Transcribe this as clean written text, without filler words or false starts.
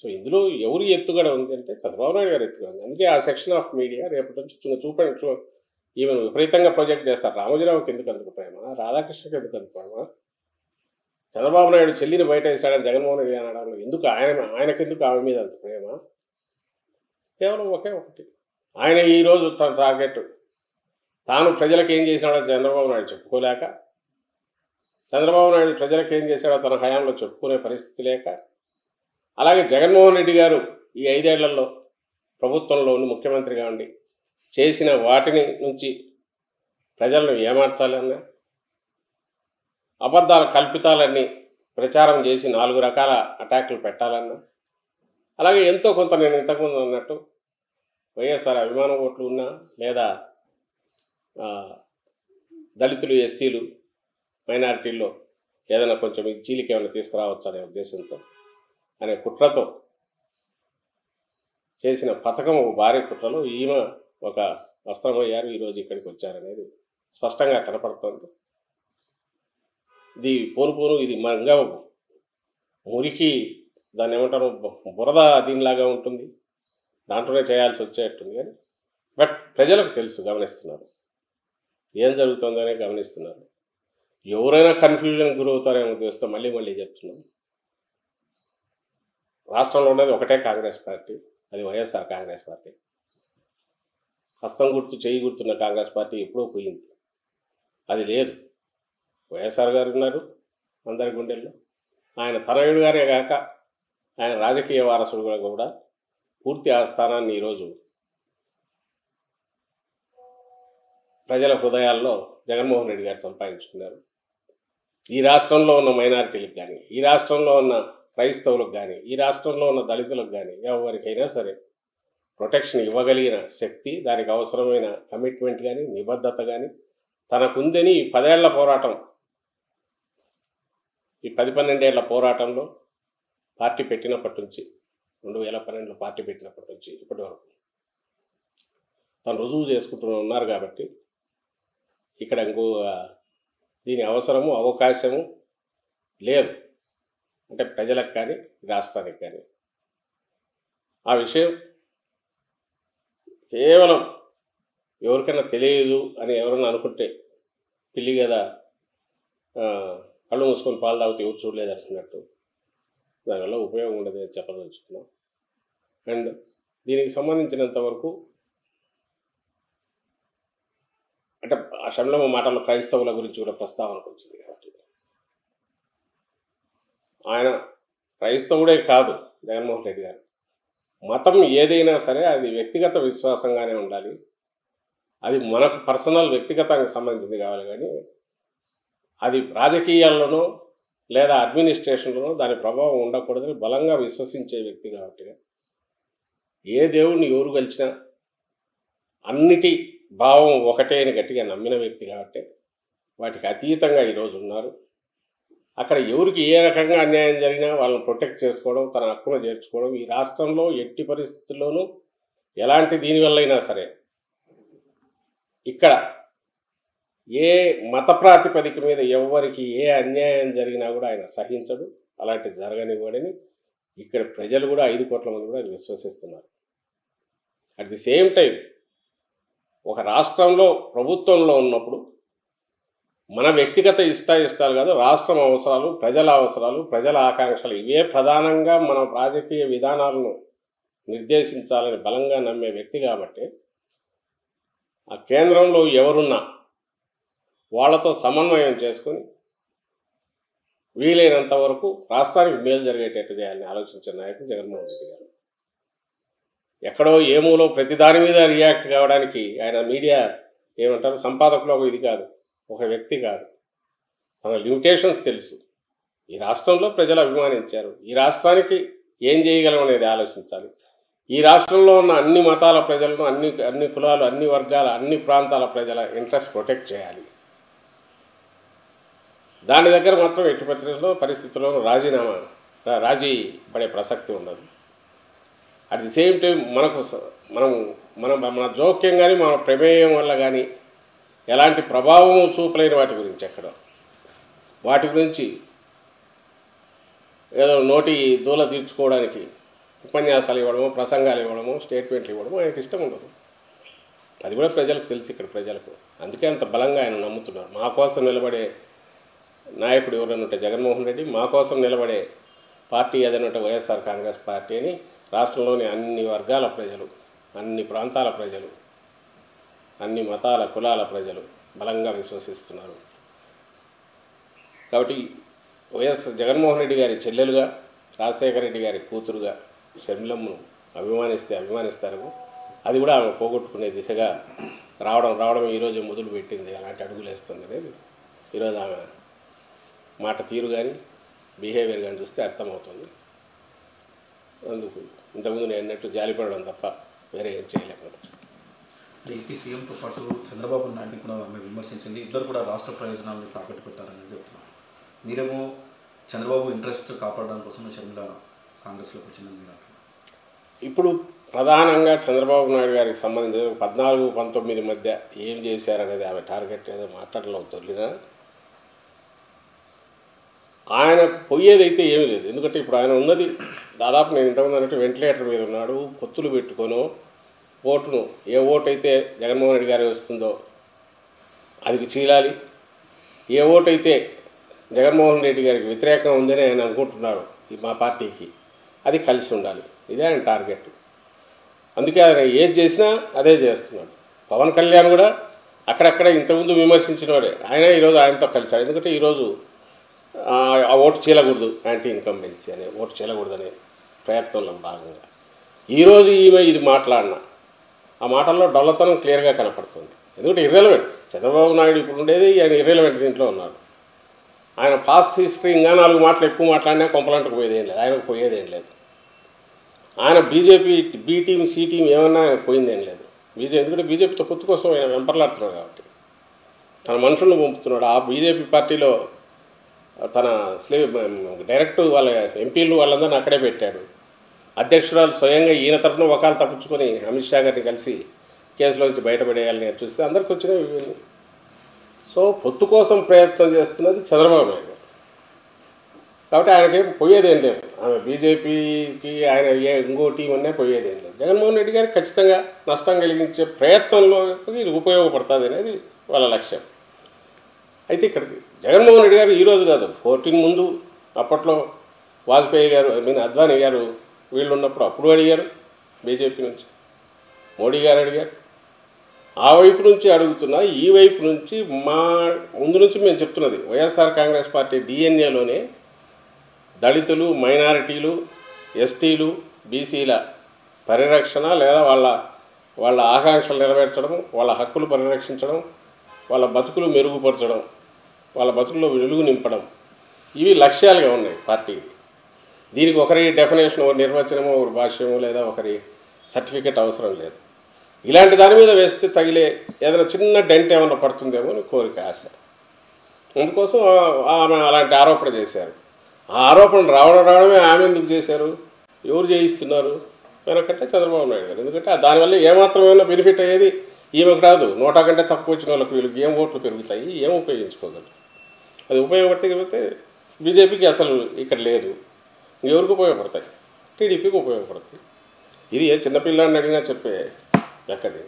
So ఇందులో ఎవరి ఎత్తుగడ ఉంది అంటే చంద్రబాబు నాయుడు గారు ఎత్తుగడ ఉంది. అందుకే ఆ సెక్షన్ ఆఫ్ మీడియా రేపటి నుంచి చూపండి ఈవెన్ విపరీతంగా ప్రొజెక్ట్ చేస్తారు. రామోజీరావుకి ఎందుకు అందుకు ప్రేమ, రాధాకృష్ణకి ఎందుకు అందుకు ప్రేమ, చంద్రబాబు నాయుడు చెల్లిని బయట వేసాడని జగన్మోహన్ రెడ్డి అనడంలో ఎందుకు ఆయనకెందుకు ఆమె మీద అంత ప్రేమ? కేవలం ఒకే ఒకటి, ఆయన ఈరోజు తన టార్గెట్ తాను ప్రజలకు ఏం చేసినాడో చంద్రబాబు నాయుడు చెప్పుకోలేక, చంద్రబాబు నాయుడు ప్రజలకు ఏం చేశాడో తన హయాంలో చెప్పుకునే పరిస్థితి లేక, అలాగే జగన్మోహన్ రెడ్డి గారు ఈ 5 ఏళ్లలో ప్రభుత్వంలో ఉండి ముఖ్యమంత్రిగా ఉండి చేసిన వాటిని నుంచి ప్రజలను ఏమార్చాలన్నా, అబద్ధాల కల్పితాలన్నీ ప్రచారం చేసి 4 రకాల అటాకులు పెట్టాలన్నా, అలాగే ఎంతో కొంత నేను ఇంతకుముందు అన్నట్టు వైఎస్ఆర్ అభిమాన ఓట్లు ఉన్నా లేదా దళితులు, ఎస్సీలు, మైనారిటీల్లో ఏదైనా కొంచెం చీలిక ఏమైనా తీసుకురావచ్చు అనే ఉద్దేశంతో అనే కుట్రతో చేసిన పథకం ఒక భారీ కుట్రలో ఈమె ఒక వస్త్రమయ్యారు, ఈరోజు ఇక్కడికి వచ్చారనేది స్పష్టంగా కనపడుతోంది. ఇది పోను ఇది ఇంకా మురికి, దాన్ని ఏమంటారు, బురద దీనిలాగా ఉంటుంది, దాంట్లోనే చేయాల్సి వచ్చేట్టుంది. కానీ బట్ ప్రజలకు తెలుసు, గమనిస్తున్నారు, ఏం జరుగుతుందనే గమనిస్తున్నారు. ఎవరైనా కన్ఫ్యూజన్ గురవుతారేమో ఉద్దేశంతో మళ్ళీ చెప్తున్నాం, రాష్ట్రంలో ఉన్నది ఒకటే కాంగ్రెస్ పార్టీ, అది వైఎస్ఆర్ కాంగ్రెస్ పార్టీ. హస్తం గుర్తు, చేయి గుర్తున్న కాంగ్రెస్ పార్టీ ఎప్పుడో పోయింది, అది లేదు. వైఎస్ఆర్ గారు ఉన్నారు అందరి గుండెల్లో, ఆయన తనయుడు గారే కాక ఆయన రాజకీయ వారసుడుగా కూడా పూర్తి ఆ స్థానాన్ని ఈరోజు ప్రజల హృదయాల్లో జగన్మోహన్ రెడ్డి గారు సంపాదించుకున్నారు. ఈ రాష్ట్రంలో ఉన్న మైనారిటీలకు కానీ, ఈ రాష్ట్రంలో ఉన్న క్రైస్తవులకు కానీ, ఈ రాష్ట్రంలో ఉన్న దళితులకు కానీ, ఎవరికైనా సరే ప్రొటెక్షన్ ఇవ్వగలిగిన శక్తి, దానికి అవసరమైన కమిట్మెంట్ కానీ, నిబద్ధత కానీ తనకుందని ఈ 10 ఏళ్ల పోరాటం, ఈ 10-12 ఏళ్ల పోరాటంలో పార్టీ పెట్టినప్పటి నుంచి, 2012లో పార్టీ పెట్టినప్పటి నుంచి ఇప్పటి వరకు తను రుజువు చేసుకుంటూ ఉన్నారు. కాబట్టి ఇక్కడ ఇంకో దీని అవసరము, అవకాశము లేదు అంటే ప్రజలకు కానీ రాష్ట్రానికి కానీ. ఆ విషయం కేవలం ఎవరికైనా తెలియదు అని ఎవరన్నా అనుకుంటే, పిల్లి కదా కళ్ళు మూసుకొని పాలు తాగితే ఎవరు చూడలేదు అంటున్నట్టు, దానివల్ల ఉపయోగం ఉండదు అని చెప్పదలుచుకున్నాం. అండ్ దీనికి సంబంధించినంత వరకు అంటే ఆ షమ్లమ్మ మాటల్లో క్రైస్తవుల గురించి కూడా ప్రస్తావనకు వచ్చింది. కాబట్టి ఆయన క్రైస్తవుడే కాదు జగన్మోహన్ రెడ్డి గారు, మతం ఏదైనా సరే అది వ్యక్తిగత విశ్వాసంగానే ఉండాలి, అది మనకు పర్సనల్ వ్యక్తిగతానికి సంబంధించింది కావాలి. కానీ అది రాజకీయాల్లోనో లేదా అడ్మినిస్ట్రేషన్లోనో దాని ప్రభావం ఉండకూడదని బలంగా విశ్వసించే వ్యక్తి. కాబట్టి ఏ దేవుడిని ఎవరు గెలిచినా అన్నిటి భావం ఒకటే అని గట్టిగా నమ్మిన వ్యక్తి. కాబట్టి వాటికి అతీతంగా ఈరోజు ఉన్నారు. అక్కడ ఎవరికి ఏ రకంగా అన్యాయం జరిగినా వాళ్ళని ప్రొటెక్ట్ చేసుకోవడం, తన హక్కును చేర్చుకోవడం, ఈ రాష్ట్రంలో ఎట్టి పరిస్థితుల్లోనూ ఎలాంటి దీనివల్లైనా సరే ఇక్కడ ఏ మత ప్రాతిపదిక మీద ఎవరికి ఏ అన్యాయం జరిగినా కూడా ఆయన సహించడు, అలాంటిది జరగనివ్వడని ఇక్కడ ప్రజలు కూడా 5 కోట్ల మంది కూడా విశ్వసిస్తున్నారు. అట్ ది సేమ్ టైం ఒక రాష్ట్రంలో ప్రభుత్వంలో ఉన్నప్పుడు మన వ్యక్తిగత ఇష్టాలు కాదు, రాష్ట్రం అవసరాలు, ప్రజల అవసరాలు, ప్రజల ఆకాంక్షలు ఇవే ప్రధానంగా మన రాజకీయ విధానాలను నిర్దేశించాలని బలంగా నమ్మే వ్యక్తి. కాబట్టి ఆ కేంద్రంలో ఎవరున్నా వాళ్లతో సమన్వయం చేసుకొని వీలైనంత వరకు రాష్ట్రానికి మేలు జరిగేటట్టు చేయాలని ఆలోచించిన నాయకుడు జగన్మోహన్ రెడ్డి గారు. ఎక్కడో ఏమూలో ప్రతి దాని మీద రియాక్ట్ కావడానికి ఆయన మీడియా ఏమంటారు, సంపాదకులు ఒక ఇది కాదు, ఒక వ్యక్తి కాదు, తన లిమిటేషన్స్ తెలుసు. ఈ రాష్ట్రంలో ప్రజలు అభిమానించారు, ఈ రాష్ట్రానికి ఏం చేయగలం అనేది ఆలోచించాలి. ఈ రాష్ట్రంలో ఉన్న అన్ని మతాల ప్రజలను, అన్ని కులాలు, అన్ని వర్గాల, అన్ని ప్రాంతాల ప్రజల ఇంట్రెస్ట్ ప్రొటెక్ట్ చేయాలి. దాని దగ్గర మాత్రం ఎట్టి పరిస్థితుల్లో రాజీ పడే ప్రసక్తి ఉండదు. అట్ ది సేమ్ టైం మన జోక్యం కానీ మన ప్రమేయం వల్ల కానీ ఎలాంటి ప్రభావం చూపలేని వాటి గురించి వాటి గురించి ఏదో నోటి దూల తీర్చుకోవడానికి ఉపన్యాసాలు ఇవ్వడము, ప్రసంగాలు ఇవ్వడము, స్టేట్మెంట్లు ఇవ్వడము ఆయనకి ఇష్టం ఉండదు. అది కూడా ప్రజలకు తెలుసు, ఇక్కడ ప్రజలకు. అందుకే అంత బలంగా ఆయన నమ్ముతున్నారు. మా కోసం నిలబడే నాయకుడు ఎవరైనా ఉంటే జగన్మోహన్ రెడ్డి, మా కోసం నిలబడే పార్టీ ఏదైనా ఉంటే వైఎస్ఆర్ కాంగ్రెస్ పార్టీ అని రాష్ట్రంలోని అన్ని వర్గాల ప్రజలు, అన్ని ప్రాంతాల ప్రజలు, అన్ని మతాల కులాల ప్రజలు బలంగా విశ్వసిస్తున్నారు. కాబట్టి వైఎస్ జగన్మోహన్ రెడ్డి గారి చెల్లెలుగా, రాజశేఖర రెడ్డి గారి కూతురుగా షర్మిలమ్మను అభిమానిస్తారు. అది కూడా ఆమె పోగొట్టుకునే దిశగా రావడం ఈరోజు మొదలు పెట్టింది, అలాంటి అడుగులు వేస్తుంది అనేది ఈరోజు ఆమె మాట తీరు కానీ బిహేవియర్ కానీ చూస్తే అర్థమవుతుంది. అందుకు ఇంతకుముందు నేను అన్నట్టు జాలిపడడం తప్ప వేరే ఏం చేయలేకపోవచ్చు. ఏపీ సీఎంతో పాటు చంద్రబాబు నాయుడు కూడా మేము విమర్శించింది, ఇద్దరు కూడా రాష్ట్ర ప్రయోజనాలను తాకట్టు పెట్టారని చెప్తున్నారు. మీరేమో చంద్రబాబు ఇంట్రెస్ట్ కాపాడడం కోసం షర్మిల కాంగ్రెస్లోకి వచ్చిందని మీరు ఇప్పుడు ప్రధానంగా చంద్రబాబు నాయుడు గారికి సంబంధించి 14-19 మధ్య ఏం చేశారనేది ఆమె టార్గెట్ ఏదో మాట్లాడడం తొలినా ఆయన పోయేదైతే ఏమీ లేదు. ఎందుకంటే ఇప్పుడు ఆయన ఉన్నది దాదాపు నేను ఇంతకుముందు అన్నట్టు వెంటిలేటర్ మీద ఉన్నాడు. పొత్తులు పెట్టుకొనో ఓటును ఏ ఓటు అయితే జగన్మోహన్ రెడ్డి గారి వస్తుందో అది చీలాలి, ఏ ఓటు అయితే జగన్మోహన్ రెడ్డి గారికి వ్యతిరేకంగా ఉందని ఆయన అనుకుంటున్నారు మా పార్టీకి, అది కలిసి ఉండాలి. ఇదే ఆయన టార్గెట్. అందుకే ఆయన ఏది చేసినా అదే చేస్తున్నాడు. పవన్ కళ్యాణ్ కూడా అక్కడక్కడ ఇంతకుముందు విమర్శించిన వాడే ఆయన ఈరోజు ఆయనతో కలిశాడు. ఎందుకంటే ఈరోజు ఆ ఓటు చీలకూడదు, యాంటీ ఇన్కంబెన్సీ అనే ఓటు చీలకూడదనే ప్రయత్నంలో భాగంగా ఈరోజు ఈమె ఇది మాట్లాడిన ఆ మాటల్లో డొల్లతనం క్లియర్గా కనపడుతుంది. ఎందుకంటే ఇర్రెలవెంట్ చంద్రబాబు నాయుడు ఇప్పుడు ఉండేది ఆయన ఇర్రెలవెంట్ దీంట్లో ఉన్నారు. ఆయన పాస్ట్ హిస్టరీ ఇంకా 4 మాటలు ఎక్కువ మాట్లాడినా కొంపలంటకు పోయేదేం లేదు, ఆయనకు పోయేదేం లేదు. ఆయన BJP B team C team ఏమన్నా ఆయన పోయిందేం లేదు. ఎందుకంటే బీజేపీతో పొత్తు కోసం ఆయన వెంపర్లాడుతున్నాడు కాబట్టి తన మనుషులను పంపుతున్నాడు. ఆ బీజేపీ పార్టీలో తన డైరెక్ట్ వాళ్ళ ఎంపీలు వాళ్ళందరినీ అక్కడే పెట్టాడు. అధ్యక్షురాలు స్వయంగా ఈయన తరఫున వకాలు తప్పించుకొని అమిత్ షా గారిని కలిసి కేసులోంచి బయటపడేయాలని చూస్తే అందరికి వచ్చినవి ఇవన్నీ. సో పొత్తు కోసం ప్రయత్నం చేస్తున్నది చంద్రబాబు నాయుడు గారు. కాబట్టి ఆయనకేం పోయేదేం లేదు. ఆమె బీజేపీకి ఆయన ఇంకో టీం అనే పోయేదేం లేదు. జగన్మోహన్ రెడ్డి గారికి ఖచ్చితంగా నష్టం కలిగించే ప్రయత్నంలో ఇది ఉపయోగపడుతుంది అనేది వాళ్ళ లక్ష్యం. అయితే ఇక్కడికి జగన్మోహన్ రెడ్డి గారు ఈరోజు కాదు, 14 ముందు అప్పట్లో వాజ్పేయి గారు అద్వానీ గారు వీళ్ళు ఉన్నప్పుడు అప్పుడు అడిగారు, బీజేపీ నుంచి మోడీ గారు అడిగారు. ఆ వైపు నుంచి అడుగుతున్నా, ఈ వైపు నుంచి మా ముందు నుంచి మేము చెప్తున్నది వైఎస్ఆర్ కాంగ్రెస్ పార్టీ డిఎన్ఏలోనే దళితులు, మైనారిటీలు, ఎస్టీలు, బీసీల పరిరక్షణ లేదా వాళ్ళ ఆకాంక్షలు నెరవేర్చడం, వాళ్ళ హక్కులు పరిరక్షించడం, వాళ్ళ బతుకులు మెరుగుపరచడం, వాళ్ళ బతుకుల్లో వెలుగు నింపడం, ఇవి లక్ష్యాలుగా ఉన్నాయి పార్టీ. దీనికి ఒకరి డెఫినేషన్, ఒక నిర్వచనమో, ఒక భాష్యమో లేదా ఒకరి సర్టిఫికెట్ అవసరం లేదు. ఇలాంటి దాని మీద వేస్తే తగిలే ఏదైనా చిన్న డెంట్ ఏమైనా పడుతుందేమో అని కోరిక, ఆశ. అందుకోసం ఆమె అలాంటి ఆరోపణ చేశారు. ఆ ఆరోపణ రావడమే ఆమె ఎందుకు చేశారు, ఎవరు చేయిస్తున్నారు వెనకంటే చంద్రబాబు నాయుడు గారు. ఎందుకంటే దానివల్ల ఏమాత్రం ఏమైనా బెనిఫిట్ అయ్యేది ఈమెకు రాదు. 100 కంటే తక్కువ వచ్చిన వాళ్ళకి వీళ్ళకి ఏం ఓట్లు పెరుగుతాయి, ఏం ఉపయోగించుకోగలరు. అది ఉపయోగపడితే బీజేపీకి అసలు ఇక్కడ లేదు, ఎవరికి ఉపయోగపడతాయి, టీడీపీకి ఉపయోగపడతాయి. ఇది ఏ చిన్నపిల్లాడిని అడిగినా చెప్పే లెక్కది.